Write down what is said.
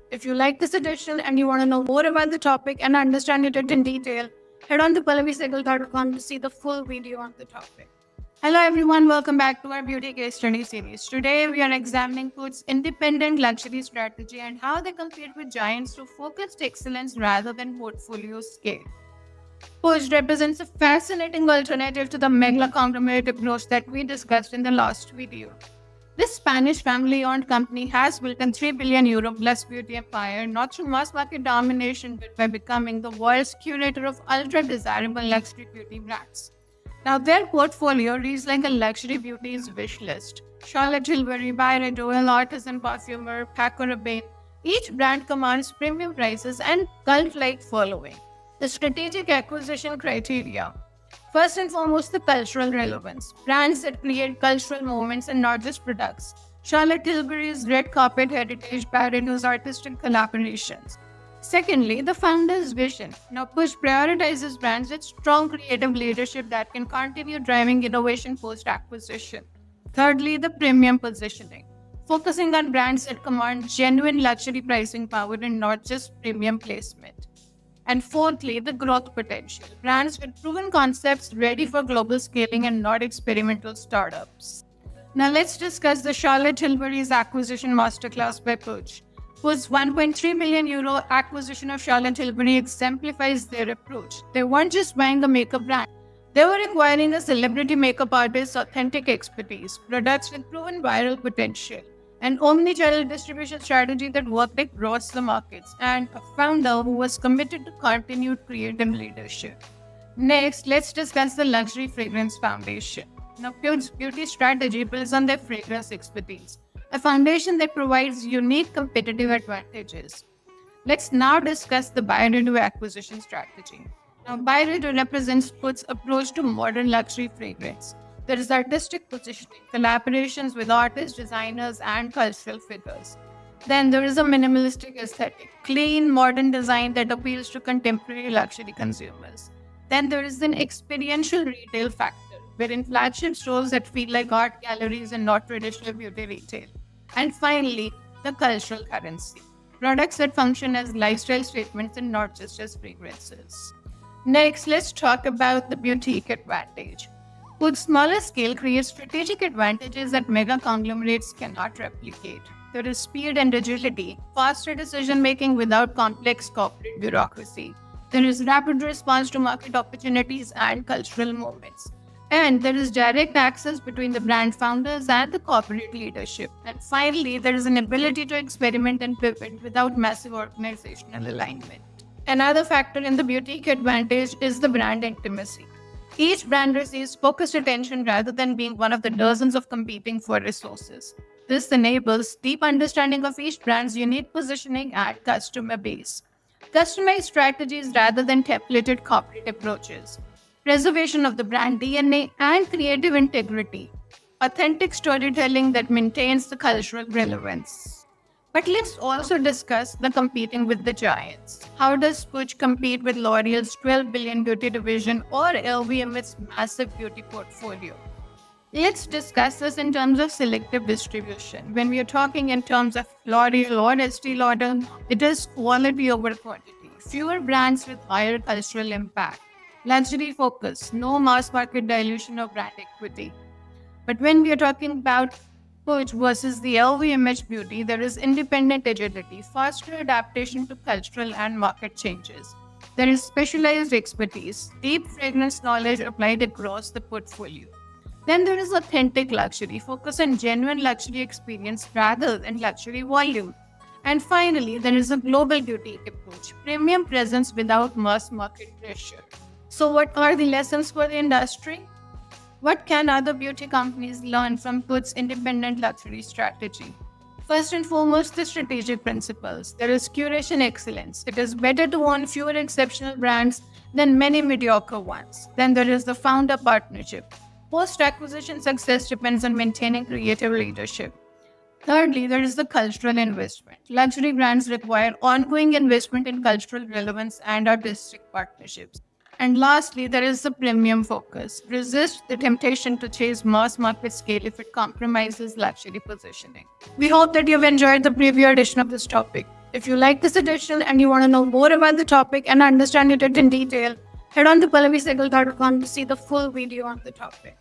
If you like this edition and you want to know more about the topic and understand it in detail, head on to pallavisegel.com to see the full video on the topic. Hello everyone, welcome back to our beauty case study series. Today we are examining Coach's independent luxury strategy and how they compete with giants through focused excellence rather than portfolio scale. Coach represents a fascinating alternative to the mega conglomerate approach that we discussed in the last video. This Spanish family-owned company has built a 3 billion euro plus beauty empire, not through mass market domination, but by becoming the world's curator of ultra-desirable luxury beauty brands. Now, their portfolio reads like a luxury beauty's wish list. Charlotte Tilbury, Byredo, Royal Artisan Perfumer, Paco Rabanne. Each brand commands premium prices and cult-like following. The strategic acquisition criteria. First and foremost, the cultural relevance. Brands that create cultural moments and not just products. Charlotte Tilbury's red carpet heritage, Byredo's artistic collaborations. Secondly, the founder's vision. Now, Push prioritizes brands with strong creative leadership that can continue driving innovation post-acquisition. Thirdly, the premium positioning. Focusing on brands that command genuine luxury pricing power and not just premium placement. And fourthly, the growth potential. Brands with proven concepts ready for global scaling and not experimental startups. Now let's discuss the Charlotte Tilbury's acquisition masterclass by Puig. Puig's 1.3 billion euro acquisition of Charlotte Tilbury exemplifies their approach. They weren't just buying a makeup brand. They were acquiring a celebrity makeup artist's authentic expertise, products with proven viral potential, an omnichannel distribution strategy that worked across the markets, and a founder who was committed to continued creative leadership. Next, let's discuss the Luxury Fragrance Foundation. Now, Puig's beauty strategy builds on their fragrance expertise, a foundation that provides unique competitive advantages. Let's now discuss the Byredo acquisition strategy. Now, Byredo represents Puig's approach to modern luxury fragrance. There is artistic positioning, collaborations with artists, designers, and cultural figures. Then there is a minimalistic aesthetic, clean, modern design that appeals to contemporary luxury consumers. Then there is an experiential retail factor, wherein flagship stores that feel like art galleries and not traditional beauty retail. And finally, the cultural currency, products that function as lifestyle statements and not just as fragrances. Next, let's talk about the boutique advantage. Puig's smaller scale creates strategic advantages that mega conglomerates cannot replicate. There is speed and agility, faster decision making without complex corporate bureaucracy. There is rapid response to market opportunities and cultural movements. And there is direct access between the brand founders and the corporate leadership. And finally, there is an ability to experiment and pivot without massive organizational alignment. Another factor in the boutique advantage is the brand intimacy. Each brand receives focused attention rather than being one of the dozens of competing for resources. This enables deep understanding of each brand's unique positioning and customer base. Customized strategies rather than templated corporate approaches. Preservation of the brand DNA and creative integrity. Authentic storytelling that maintains the cultural relevance. But let's also discuss the competing with the giants. How does Puig compete with L'Oreal's 12 billion beauty division or LVMH's massive beauty portfolio? Let's discuss this in terms of selective distribution. When we are talking in terms of L'Oreal or Estee Lauder, it is quality over quantity. Fewer brands with higher cultural impact. Luxury focus, no mass market dilution of brand equity. But when we are talking about Puig versus the LVMH beauty, there is independent agility, faster adaptation to cultural and market changes. There is specialized expertise, deep fragrance knowledge applied across the portfolio. Then there is authentic luxury, focus on genuine luxury experience rather than luxury volume. And finally, there is a global beauty approach, premium presence without mass market pressure. So what are the lessons for the industry? What can other beauty companies learn from Puig's independent luxury strategy? First and foremost, the strategic principles. There is curation excellence. It is better to own fewer exceptional brands than many mediocre ones. Then there is the founder partnership. Post-acquisition success depends on maintaining creative leadership. Thirdly, there is the cultural investment. Luxury brands require ongoing investment in cultural relevance and artistic partnerships. And lastly, there is the premium focus. Resist the temptation to chase mass market scale if it compromises luxury positioning. We hope that you've enjoyed the preview edition of this topic. If you like this edition and you want to know more about the topic and understand it in detail, head on to PallaviSehgal.com to see the full video on the topic.